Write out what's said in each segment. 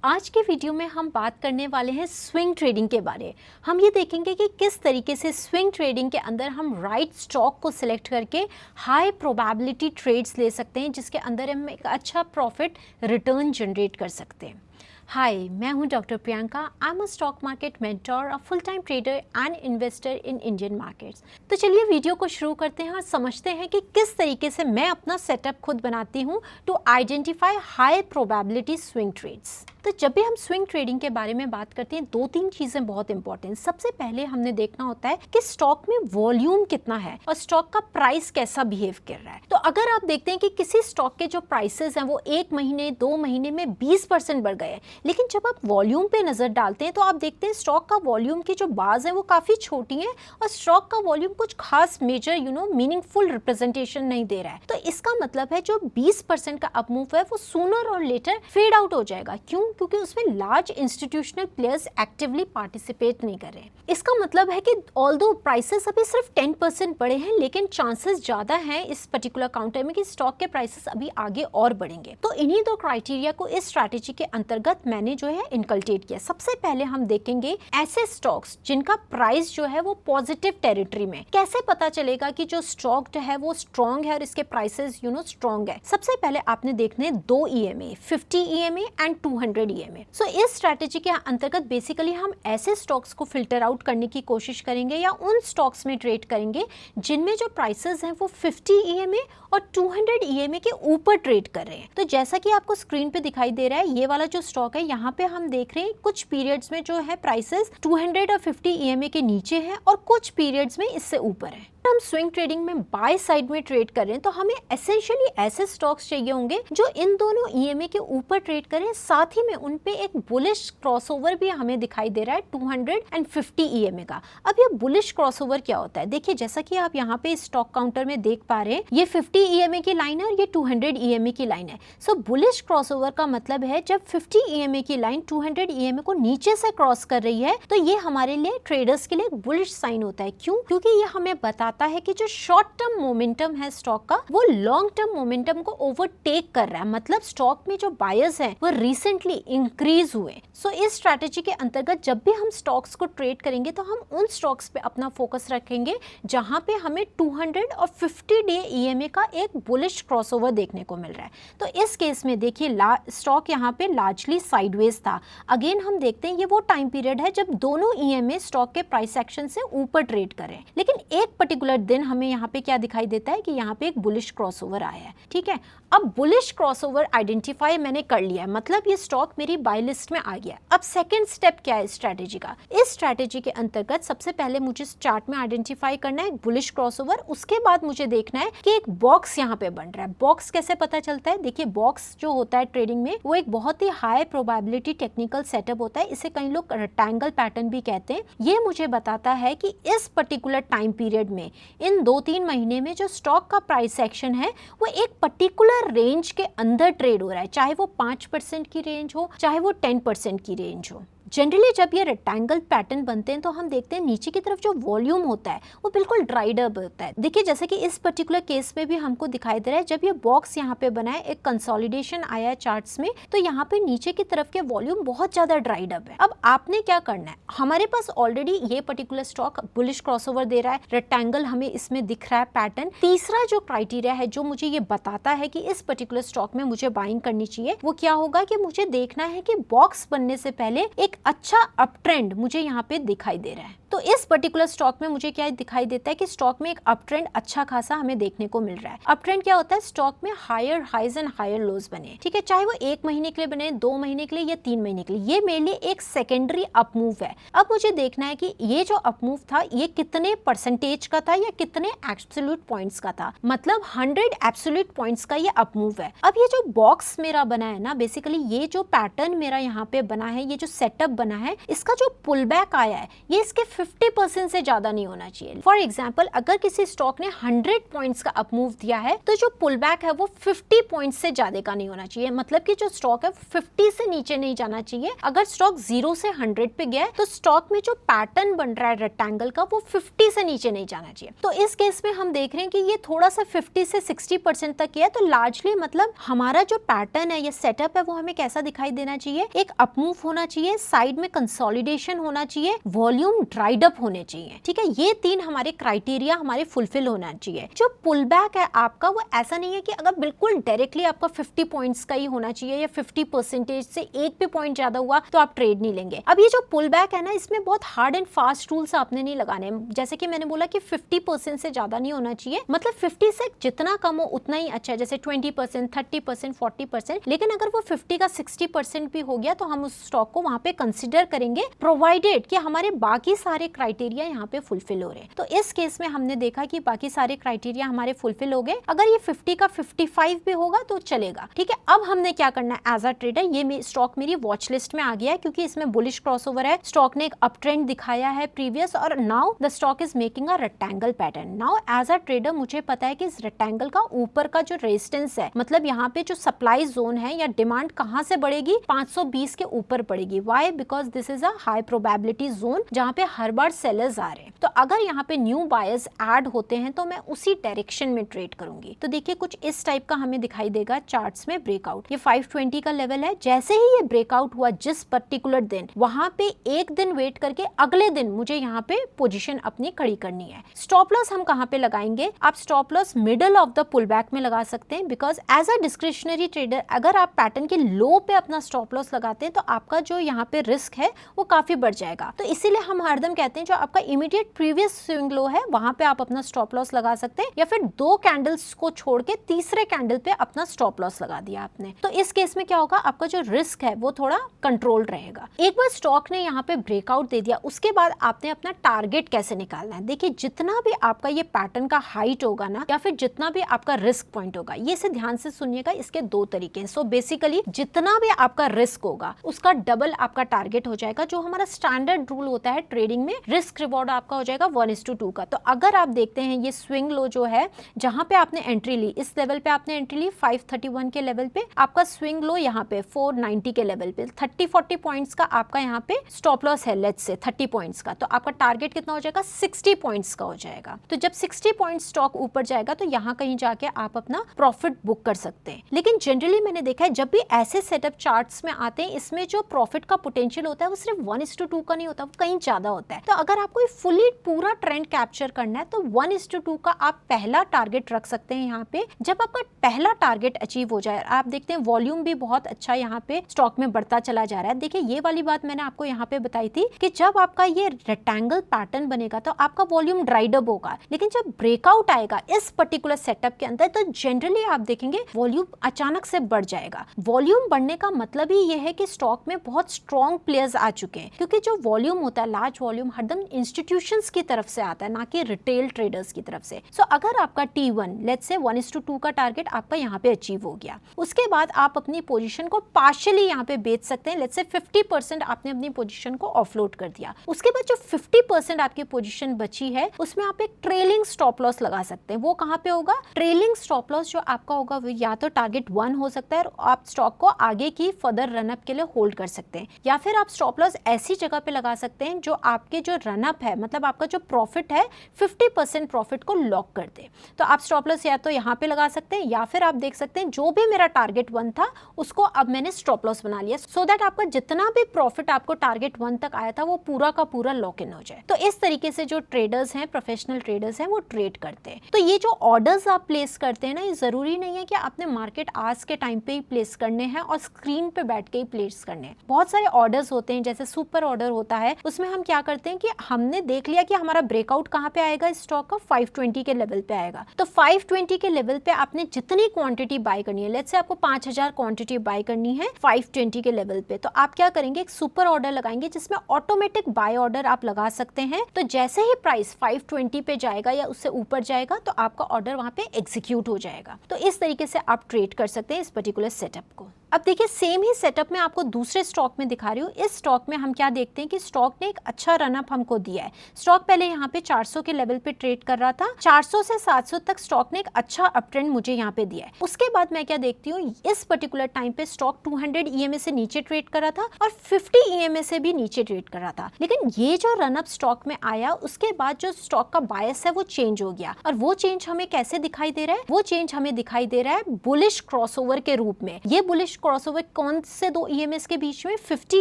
आज के वीडियो में हम बात करने वाले हैं स्विंग ट्रेडिंग के बारे। हम ये देखेंगे कि किस तरीके से स्विंग ट्रेडिंग के अंदर हम राइट स्टॉक को सिलेक्ट करके हाई प्रोबेबिलिटी ट्रेड्स ले सकते हैं, जिसके अंदर हम एक अच्छा प्रॉफिट रिटर्न जनरेट कर सकते हैं। हाय, मैं हूं doctor Priyanka. I am a stock market mentor, a full time trader and investor in Indian markets. तो चलिए वीडियो को शुरू करते हैं और समझते हैं कि किस तरीके से मैं अपना सेटअप खुद बनाती हूं to identify high probability swing trades. तो जब भी हम स्विंग ट्रेडिंग के बारे में बात करते हैं, दो तीन चीज़ें बहुत इंपॉर्टेंट। सबसे पहले हमने देखना होता है कि स्टॉक में वॉल्यूम कितना है और स्टॉक का प्राइस कैसा बिहेव कर रहा है। तो अगर आप देखते हैं कि किसी स्टॉक के जो प्राइसेस हैं वो एक महीने 2 महीने में 20% बढ़ गए हैं, लेकिन जब आप वॉल्यूम पे नज़र डालते हैं तो आप देखते हैं स्टॉक का वॉल्यूम की जो बार्स हैं वो काफ़ी छोटी हैं और स्टॉक का वॉल्यूम कुछ खास मेजर मीनिंगफुल रिप्रेजेंटेशन नहीं दे रहा है। तो इसका मतलब है जो 20% का अपमूव है वो सूनर और लेटर फेड आउट हो जाएगा। क्यों? क्योंकि उसमें large institutional players actively participate नहीं कर रहे हैं। इसका मतलब है कि ऑल्दो प्राइसेस अभी सिर्फ 10% बढ़े हैं, लेकिन चांसेस ज़्यादा हैं इस पर्टिकुलर काउंटर में कि स्टॉक के प्राइसेस अभी आगे और बढ़ेंगे। तो इन्हीं दो क्राइटेरिया को इस स्ट्रैटेजी के अंतर्गत मैंने जो है इनकल्टेट किया। सबसे पहले हम देखेंगे ऐसे स्टॉक्स जिनका प्राइस जो है वो पॉजिटिव टेरिटरी में। कैसे पता चलेगा कि जो स्टॉक जो है वो स्ट्रॉन्ग है और इसके प्राइसेस स्ट्रॉन्ग है? सबसे पहले आपने देखने 2 EMA, 50 EMA एंड 200 EMA। सो इस स्ट्रैटेजी के अंतर्गत बेसिकली हम ऐसे स्टॉक्स को फिल्टर आउट करने की कोशिश करेंगे या उन स्टॉक्स में ट्रेड करेंगे जिनमें जो प्राइसेस हैं वो 50 EMA और 200 EMA के ऊपर ट्रेड कर रहे हैं। तो जैसा कि आपको स्क्रीन पे दिखाई दे रहा है, ये वाला जो स्टॉक है यहाँ पे हम देख रहे हैं कुछ पीरियड्स में जो है प्राइसेस 200 और 50 EMA के नीचे हैं और कुछ पीरियड्स में इससे ऊपर है। हम स्विंग ट्रेडिंग में बाय साइड में ट्रेड कर रहे हैं तो हमें एसेंशियली ऐसे स्टॉक्स चाहिए होंगे जो इन दोनों EMA के ऊपर ट्रेड करें, साथ ही में उन पे एक बुलिश क्रॉसओवर भी हमें दिखाई दे रहा है 250 EMA का। अब ये बुलिश क्रॉसओवर क्या होता है? देखिए, जैसा कि आप यहाँ पे स्टॉक काउंटर में देख पा रहे हैं, ये 50 EMA की लाइन है और ये 200 EMA की लाइन है। सो बुलिश क्रॉसओवर का मतलब है जब 50 EMA की लाइन 200 EMA को नीचे से क्रॉस कर रही है तो ये हमारे लिए ट्रेडर्स के लिए एक बुलिश साइन होता है। क्यों? क्योंकि ये हमें बताता है कि जो शॉर्ट टर्म मोमेंटम है स्टॉक का वो लॉन्ग टर्म मोमेंटम को ओवरटेक कर रहा है। मतलब स्टॉक में जो बायर्स हैं वो रिसेंटली इंक्रीज हुए। सो इस स्ट्रैटेजी के अंतर्गत जब भी हम स्टॉक्स को ट्रेड करेंगे तो हम उन स्टॉक्स पे अपना फोकस रखेंगे जहां पे हमें 200 और 50 डे EMA का एक बुलिश क्रॉसओवर देखने को मिल रहा है। तो इस केस में देखिए स्टॉक यहाँ पे लार्जली साइडवेज था। अगेन हम देखते हैं ये वो टाइम पीरियड है जब दोनों EMA स्टॉक के प्राइस एक्शन से ऊपर ट्रेड करें, लेकिन एक पर्टिकुलर दिन हमें यहाँ पे क्या दिखाई देता है कि यहाँ पे एक बुलिश क्रॉसओवर आया है। ठीक है, अब बुलिश क्रॉसओवर आइडेंटिफाई मैंने कर लिया है, मतलब ये स्टॉक मेरी बाय लिस्ट में आ गया। अब सेकंड स्टेप क्या है स्ट्रैटेजी का? इस स्ट्रैटेजी के अंतर्गत सबसे पहले मुझे चार्ट में आइडेंटिफाई करना है बुलिश क्रॉसओवर। उसके बाद मुझे देखना है कि एक बॉक्स यहाँ पे बन रहा है। बॉक्स कैसे पता चलता है? देखिए, बॉक्स जो होता है ट्रेडिंग में वो एक बहुत ही हाई प्रोबेबिलिटी टेक्निकल सेटअप होता है। इसे कई लोग रेक्टेंगल पैटर्न भी कहते हैं। ये मुझे बताता है कि इस पर्टिकुलर टाइम पीरियड में इन 2-3 महीने में जो स्टॉक का प्राइस एक्शन है वो एक पर्टिकुलर रेंज के अंदर ट्रेड हो रहा है, चाहे वो 5% की रेंज हो चाहे वो 10% की रेंज हो। जनरली जब ये रेक्टेंगल पैटर्न बनते हैं तो हम देखते हैं नीचे की तरफ जो वॉल्यूम होता है वो बिल्कुल ड्राइड अप होता है। देखिए, जैसे कि इस पर्टिकुलर केस में भी हमको दिखाई दे रहा है, जब ये बॉक्स यहाँ पे बना है, एक कंसोलिडेशन आया है चार्ट्स में, तो यहाँ पे नीचे की तरफ के वॉल्यूम बहुत ज्यादा ड्राइड अप है। अब आपने क्या करना है, हमारे पास ऑलरेडी ये पर्टिकुलर स्टॉक बुलिश क्रॉसओवर दे रहा है, रेक्टेंगल हमें इसमें दिख रहा है पैटर्न। तीसरा जो क्राइटेरिया है जो मुझे ये बताता है कि इस पर्टिकुलर स्टॉक में मुझे बाइंग करनी चाहिए, वो क्या होगा कि मुझे देखना है कि बॉक्स बनने से पहले एक अच्छा अप ट्रेंड मुझे यहाँ पे दिखाई दे रहा है। तो इस पर्टिकुलर स्टॉक में मुझे क्या दिखाई देता है कि स्टॉक में एक अप ट्रेंड अच्छा खासा हमें देखने को मिल रहा है। अप ट्रेंड क्या होता है? स्टॉक में higher highs and higher lows बने। ठीक है, चाहे वो 1 महीने के लिए बने, 2 महीने के लिए या 3 महीने के लिए, ये मेरे लिए एक सेकेंडरी अपमूव है। अब मुझे देखना है कि ये जो अपमूव था ये कितने परसेंटेज का था या कितने एब्सोल्यूट पॉइंट्स का था। मतलब 100 एब्सोल्यूट पॉइंट्स का ये अपमूव है। अब ये जो बॉक्स मेरा बना है ना, बेसिकली ये जो पैटर्न मेरा यहाँ पे बना है, ये जो सेटअप बना है, इसका जो पुल बैक आया है ये इसके 50% से ज्यादा नहीं होना चाहिए। फॉर एग्जाम्पल, अगर किसी स्टॉक ने 100 पॉइंट्स का अपमूव दिया है तो जो पुल बैक है वो 50 पॉइंट्स से ज्यादा का नहीं होना चाहिए, मतलब कि जो स्टॉक है 50 से नीचे नहीं जाना चाहिए। अगर स्टॉक 0 से 100 पे गया है तो स्टॉक में जो पैटर्न बन रहा है रेक्टेंगल का वो 50 से नीचे नहीं जाना चाहिए। तो इस केस में हम देख रहे हैं कि ये थोड़ा सा 50 से 60% तक है, तो लार्जली मतलब हमारा जो पैटर्न है, ये सेटअप है, वो हमें कैसा दिखाई देना चाहिए, एक अपमूव होना चाहिए, साइड में कंसोलिडेशन होना चाहिए, वॉल्यूम ड्राइड अप होने चाहिए। ठीक है, ये 3 हमारे क्राइटेरिया हमारे फुलफिल होना चाहिए। जो पुल बैक है आपका वो ऐसा नहीं है कि अगर बिल्कुल डायरेक्टली आपका 50 पॉइंट्स का ही होना चाहिए या 50% से एक भी पॉइंट ज्यादा हुआ तो आप ट्रेड नहीं लेंगे। अब ये जो पुल बैक है ना, इसमें बहुत हार्ड एंड फास्ट रूल्स आपने नहीं लगाने। जैसे कि मैंने बोला कि 50% से ज्यादा नहीं होना चाहिए, मतलब 50 से जितना कम हो उतना ही अच्छा है, जैसे 20%, 30%, 40%। लेकिन अगर वो 50 का 60% भी हो गया तो हम उस स्टॉक को वहां पे कंसिडर करेंगे, प्रोवाइडेड कि हमारे बाकी सारे क्राइटेरिया यहाँ पे फुलफिल हो रहे हैं। तो इस केस में हमने देखा कि बाकी सारे क्राइटेरिया हमारे फुलफिल हो गए। अगर ये 50 का 55 भी होगा तो चलेगा। ठीक है, अब हमने क्या करना है एज अ ट्रेडर, ये स्टॉक मेरी वॉच लिस्ट में आ गया है क्योंकि इसमें बुलिश क्रॉसओवर है, स्टॉक ने एक अप ट्रेंड दिखाया है प्रीवियस, और now the stock is making a rectangle pattern. Now as a trader मुझे पता है कि इस रेक्टेंगल का ऊपर का जो रेजिस्टेंस है, मतलब यहाँ पे जो सप्लाई जोन है या डिमांड कहाँ से बढ़ेगी, 520 के ऊपर बढ़ेगी। Why? Because this is a high probability zone जहाँ पे हर बार सेलर्स आ रहे हैं। तो अगर यहाँ पे न्यू बायर्स ऐड होते हैं तो मैं उसी डायरेक्शन में ट्रेड करूंगी। तो देखिए कुछ इस टाइप का हमें दिखाई देगा चार्ट्स में ब्रेकआउट। ये 520 का लेवल है, जैसे ही ये ब्रेकआउट हुआ जिस पर्टिकुलर दिन, वहां पे एक दिन वेट करके अगले दिन मुझे यहाँ पे पोजीशन अपनी खड़ी करनी है। स्टॉप लॉस हम कहाँ पे लगाएंगे? आप stop loss middle of the pull back में लगा सकते हैं, because as a discretionary trader अगर आप पैटर्न के लो पे अपना स्टॉप लॉस लगाते हैं तो आपका जो यहाँ पे रिस्क है वो काफी बढ़ जाएगा। तो इसीलिए हम हरदम कहते हैं जो आपका इमीडिएट प्रीवियस स्विंग लो है वहां पे आप अपना स्टॉप लॉस लगा सकते हैं, या फिर 2 कैंडल्स को छोड़ के तीसरे कैंडल पे अपना स्टॉप लॉस लगा दिया आपने। तो इस केस में क्या होगा, आपका जो रिस्क है वो थोड़ा कंट्रोल रहेगा। एक बार स्टॉक ने यहाँ पे ब्रेकआउट दे दिया, उसके बाद आपने अपना टारगेट कैसे निकालना है। देखिए जितना भी आपका ये पैटर्न का हाइट होगा ना, या फिर जितना भी आपका रिस्क पॉइंट होगा, ये से ध्यान से सुनिएगा, इसके 2 तरीके हैं। सो बेसिकली जितना भी आपका रिस्क होगा उसका डबल आपका टारगेट हो जाएगा। जो हमारा स्टैंडर्ड रूल होता है ट्रेडिंग में, रिस्क रिवॉर्ड आपका हो जाएगा 1:2 का। तो अगर आप देखते हैं ये स्विंग लो जो है जहां पे आपने एंट्री ली, इस लेवल पे आपने एंट्री ली 531 के लेवल पे, आपका स्विंग लो यहाँ पे 490 के लेवल पे, 30-40 पॉइंट्स का आपका यहाँ पे स्टॉप लॉस है, लेट्स से 30 पॉइंट्स का। तो आपका टारगेट कितना हो जाएगा? 60 पॉइंट्स का हो जाएगा। तो जब 60 पॉइंट स्टॉक ऊपर जाएगा तो यहाँ कहीं जाके आप अपना प्रॉफिट बुक कर सकते हैं। लेकिन जनरली मैंने देखा है जब भी ऐसे सेटअप चार्ट्स में आते हैं, इसमें जो प्रॉफिट का पोटेंशियल होता है वो सिर्फ 1:2 का नहीं होता, वो कहीं ज्यादा होता है। तो अगर आपको फुली पूरा ट्रेंड कैप्चर करना है तो 1:2 का आप पहला टारगेट रख सकते हैं यहाँ पे। जब आपका पहला टारगेट अचीव हो जाए, आप देखते हैं वॉल्यूम भी बहुत अच्छा यहाँ पे स्टॉक में बढ़ता चला जा रहा है। देखिए ये वाली बात मैंने आपको यहाँ पे बताई थी कि जब आपका ये रेक्टेंगल पैटर्न बनेगा तो आपका वॉल्यूम ड्राइड अप होगा, लेकिन जब ब्रेकआउट आएगा इस पर्टिकुलर सेटअप के अंदर तो जनरली आप देखेंगे वॉल्यूम अचानक से बढ़ जाएगा। वॉल्यूम बढ़ने का मतलब ही ये है कि स्टॉक में बहुत स्ट्रॉन्ग प्लेयर्स आ चुके हैं, क्योंकि जो वॉल्यूम होता है, लार्ज वॉल्यूम हरदम इंस्टीट्यूशंस की तरफ से आता है, ना कि रिटेल ट्रेडर्स की तरफ से। सो अगर आपका T1 लेट्स से 1:2 का टारगेट आपका यहाँ पे अचीव हो गया, उसके बाद आप अपनी पोजीशन को पार्शियली यहाँ पे बेच सकते हैं। लेट्स से 50% आपने अपनी पोजीशन को ऑफलोड कर दिया, उसके बाद जो 50% आपकी पोजीशन बची है उसमें आप एक ट्रेलिंग स्टॉप लॉस लगा सकते हैं। वो कहाँ पे होगा? ट्रेलिंग स्टॉप लॉस जो आपका होगा वो या तो टारगेट 1 हो सकता है, आप स्टॉक को आगे की फर्दर रनअप के लिए होल्ड कर सकते हैं, या फिर आप स्टॉप लॉस ऐसी जगह पे लगा सकते हैं जो आपके जो रनअप है, मतलब आपका जो प्रॉफिट है 50% प्रॉफिट को लॉक कर दे। तो आप स्टॉप लॉस या तो यहाँ पे लगा सकते हैं, या फिर आप देख सकते हैं जो भी मेरा टारगेट 1 था उसको अब मैंने स्टॉप लॉस बना लिया, सो दैट आपका जितना भी प्रॉफिट आपको टारगेट 1 तक आया था वो पूरा का पूरा लॉक इन हो जाए। तो इस तरीके से जो ट्रेडर्स हैं, प्रोफेशनल ट्रेडर्स हैं, वो ट्रेड करते हैं। तो ये जो ऑर्डर्स आप प्लेस करते हैं ना, ये जरूरी नहीं है कि आपने मार्केट आज के टाइम पे ही प्लेस करने हैं और स्क्रीन पे बैठ के ही प्लेस करने हैं। बहुत सारे ऑर्डर्स होते हैं, जैसे सुपर ऑर्डर होता है, उसमें हम क्या करते हैं कि हमने देख लिया कि हमारा ब्रेकआउट कहाँ पे आएगा, इस स्टॉक का 520 के लेवल पे आएगा। तो 520 के लेवल पे आपने जितनी क्वांटिटी बाय करनी है, लेट्स से आपको 5000 क्वांटिटी बाय करनी है 520 के लेवल पे, तो आप क्या करेंगे, एक सुपर ऑर्डर लगाएंगे जिसमें ऑटोमेटिक बाय ऑर्डर आप लगा सकते हैं। तो जैसे ही प्राइस 520 पे जाएगा या उससे ऊपर जाएगा तो आपका ऑर्डर वहां पे एग्जीक्यूट हो जाएगा। तो इस तरीके से आप ट्रेड कर सकते हैं इस पर्टिकुलर सेटअप को। अब देखिए सेम ही सेटअप में आपको दूसरे स्टॉक में दिखा रही हूँ, इस स्टॉक में हम क्या देखते हैं कि स्टॉक ने एक अच्छा रनअप हमको दिया है। स्टॉक पहले यहाँ पे 400 के लेवल पे ट्रेड कर रहा था, 400 से 700 तक स्टॉक ने एक अच्छा अप ट्रेंड मुझे यहाँ पे दिया है। उसके बाद मैं क्या देखती हूँ, इस पर्टिकुलर टाइम पे स्टॉक 200 EMA से नीचे ट्रेड कर रहा था और 50 EMA से भी नीचे ट्रेड कर रहा था। लेकिन ये जो रनअप स्टॉक में आया, उसके बाद जो स्टॉक का बायस है वो चेंज हो गया, और वो चेंज हमें कैसे दिखाई दे रहा है? वो चेंज हमें दिखाई दे रहा है बुलिश क्रॉसओवर के रूप में। ये बुलिश क्रॉसओवर कौन से दो EMAs के बीच में? 50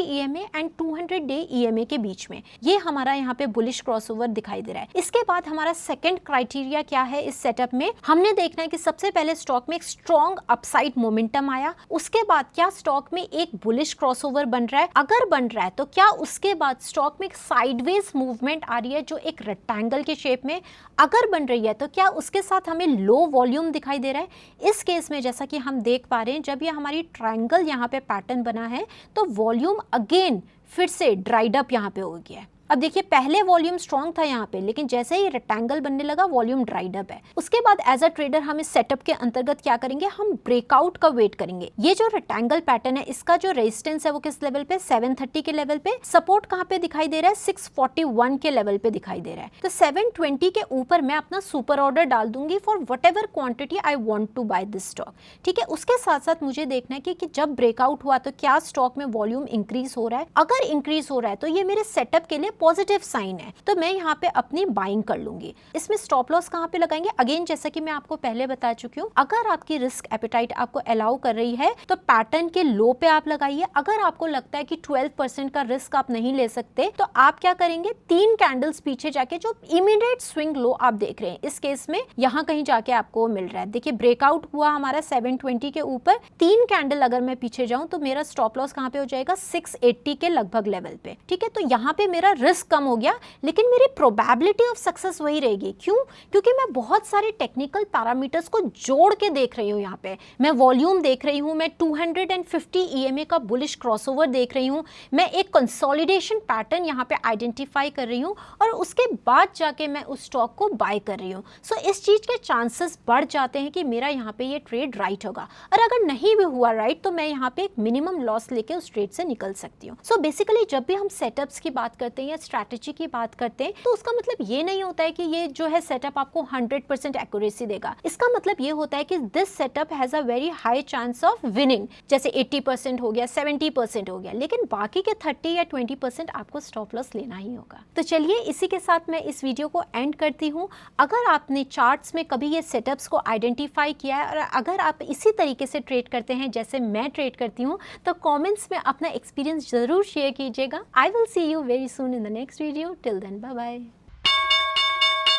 EMA एंड 200 डे EMA के बीच में। ये हमारा यहाँ पे बुलिश क्रॉसओवर दिखाई दे रहा है। इसके बाद हमारा सेकंड क्राइटेरिया क्या है इस सेटअप में? हमने देखना है कि सबसे पहले स्टॉक में एक स्ट्रॉन्ग अपसाइड मोमेंटम आया, उसके बाद क्या स्टॉक में एक बुलिश क्रॉसओवर बन रहा है? अगर बन रहा है तो क्या उसके बाद स्टॉक में एक साइडवेज मूवमेंट आ रही है जो एक रेक्टेंगल के शेप में? अगर बन रही है तो क्या उसके साथ हमें लो वॉल्यूम दिखाई दे रहा है? इस केस में जैसा कि हम देख पा रहे हैं, जब ये हमारी ट्रायंगल यहाँ पे पैटर्न बना है तो वॉल्यूम अगेन फिर से ड्राइड अप यहाँ पे हो गया है। अब देखिए, पहले वॉल्यूम स्ट्रॉन्ग था यहाँ पे, लेकिन जैसे ही रेक्टेंगल बनने लगा वॉल्यूम ड्राइड अप है। उसके बाद एज अ ट्रेडर हम इस सेटअप के अंतर्गत क्या करेंगे? हम ब्रेकआउट का वेट करेंगे। ये जो रेक्टेंगल पैटर्न है, इसका जो रेजिस्टेंस है वो किस लेवल पे? 730 के लेवल पे। सपोर्ट कहाँ पे दिखाई दे रहा है? 641 के लेवल पे दिखाई दे रहा है। तो 720 के ऊपर मैं अपना सुपर ऑर्डर डाल दूंगी for whatever quantity I want to buy this stock. ठीक है, उसके साथ साथ मुझे देखना है कि जब ब्रेकआउट हुआ तो क्या स्टॉक में वॉल्यूम इंक्रीज हो रहा है। अगर इंक्रीज हो रहा है तो ये मेरे सेटअप के लिए पॉजिटिव साइन है, तो मैं यहाँ पे अपनी बाइंग कर लूंगी। इसमें स्टॉप लॉस कहाँ पे लगाएंगे? अगेन जैसा कि मैं आपको पहले बता चुकी हूँ, अगर आपकी रिस्क एपेटाइट आपको अलाउ कर रही है तो पैटर्न के लो पे आप लगाइए। अगर आपको लगता है कि 12% का रिस्क आप नहीं ले सकते तो आप क्या करेंगे? 3 कैंडल्स पीछे जाके जो इमीडिएट स्विंग लो आप देख रहे हैं, इस केस में यहाँ कहीं जाके आपको मिल रहा है। देखिए, ब्रेकआउट हुआ हमारा 720 के ऊपर, 3 कैंडल अगर मैं पीछे जाऊं तो मेरा स्टॉप लॉस कहाँ पे हो जाएगा? 680 के लगभग लेवल पे। ठीक है, तो यहाँ पे मेरा रिस्क कम हो गया, लेकिन मेरी प्रोबेबिलिटी ऑफ सक्सेस वही रहेगी। क्यों? क्योंकि मैं बहुत सारे टेक्निकल पैरामीटर्स को जोड़ के देख रही हूँ। यहाँ पे मैं वॉल्यूम देख रही हूँ, मैं 250 EMA का बुलिश क्रॉसओवर देख रही हूँ, मैं एक कंसोलिडेशन पैटर्न यहाँ पे आइडेंटिफाई कर रही हूँ, और उसके बाद जाके मैं उस स्टॉक को बाय कर रही हूँ। सो इस चीज के चांसेस बढ़ जाते हैं कि मेरा यहाँ पे ये ट्रेड राइट होगा, और अगर नहीं भी हुआ राइट तो मैं यहाँ पे एक मिनिमम लॉस लेके उस ट्रेड से निकल सकती हूँ। सो बेसिकली जब भी हम सेटअप्स की बात करते हैं या स्ट्रैटेजी की बात करते हैं तो उसका मतलब ये नहीं होता है कि ये जो है सेटअप आपको 100% एक्यूरेसी देगा। इसका मतलब ये होता है कि this setup has a very high chance of winning. जैसे 80% हो गया, 70% हो गया, लेकिन बाकी के 30 या 20% आपको स्टॉप लॉस लेना ही होगा। तो चलिए, इसी के साथ मैं इस वीडियो को एंड करती हूँ। अगर आपने चार्ट्स में कभी ये सेटअप्स को आइडेंटिफाई किया है, और अगर आप इसी तरीके से ट्रेड करते हैं जैसे मैं ट्रेड करती हूँ, तो कॉमेंट्स में अपना एक्सपीरियंस जरूर शेयर कीजिएगा। I will see you very soon in the next video. Till then, bye bye.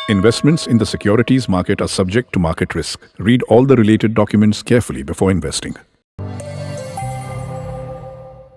Investments in the securities market are subject to market risk. Read all the related documents carefully before investing.